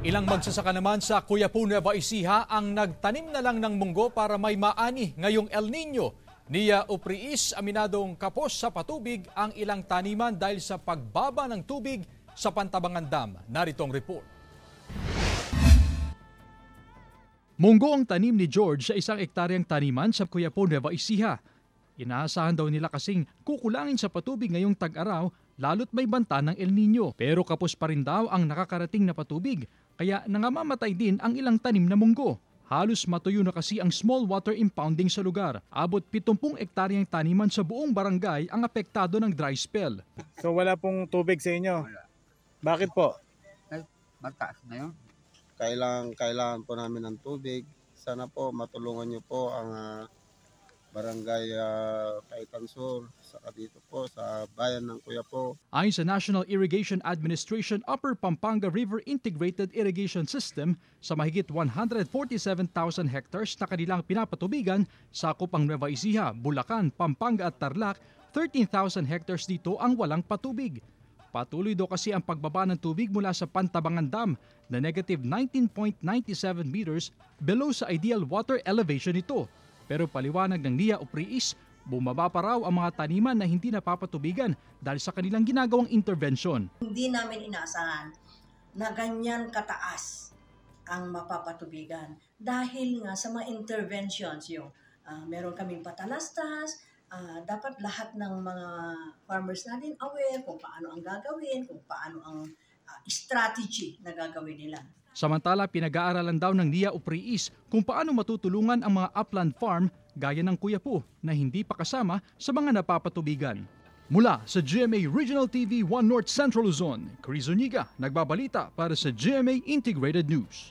Ilang magsasaka naman sa Cuyapu, Nueva Ecija ang nagtanim na lang ng munggo para may maani ngayong El Nino. Nia Upriis, aminadong kapos sa patubig ang ilang taniman dahil sa pagbaba ng tubig sa Pantabangan Dam. Narito ang report. Munggo ang tanim ni George sa 1 hektaryang taniman sa Cuyapu, Nueva Ecija. Inaasahan daw nila kasing kukulangin sa patubig ngayong tag-araw lalo't may banta ng El Nino. Pero kapos pa rin daw ang nakakarating na patubig kaya nangamamatay din ang ilang tanim na munggo. Halos matuyo na kasi ang small water impounding sa lugar. Abot 70 hektaryang taniman sa buong barangay ang apektado ng dry spell. So wala pong tubig sa inyo? Bakit po? Mataas na yun. Kailangan po namin ng tubig. Sana po matulungan niyo po ang barangay Kaitan Sur, saka dito po sa bayan ng Cuyapu. Ayon sa National Irrigation Administration Upper Pampanga River Integrated Irrigation System, sa mahigit 147,000 hectares na kanilang pinapatubigan, sakop ang Nueva Ecija, Bulacan, Pampanga at Tarlac, 13,000 hectares dito ang walang patubig. Patuloy daw kasi ang pagbaba ng tubig mula sa Pantabangan Dam na negative 19.97 meters below sa ideal water elevation nito. Pero paliwanag ng Nia Upriis, bumaba pa raw ang mga taniman na hindi napapatubigan dahil sa kanilang ginagawang intervention. Hindi namin inaasahan na ganyan kataas ang mapapatubigan dahil nga sa mga interventions yung meron kaming patalastas, dapat lahat ng mga farmers natin aware kung paano ang gagawin, kung paano ang strategy na gagawin nila. Samantala, pinag-aaralan daw ng Nia Upriis kung paano matutulungan ang mga upland farm gaya ng Cuyapu na hindi pa kasama sa mga napapatubigan. Mula sa GMA Regional TV 1 North Central Luzon, Chris Zuniga nagbabalita para sa GMA Integrated News.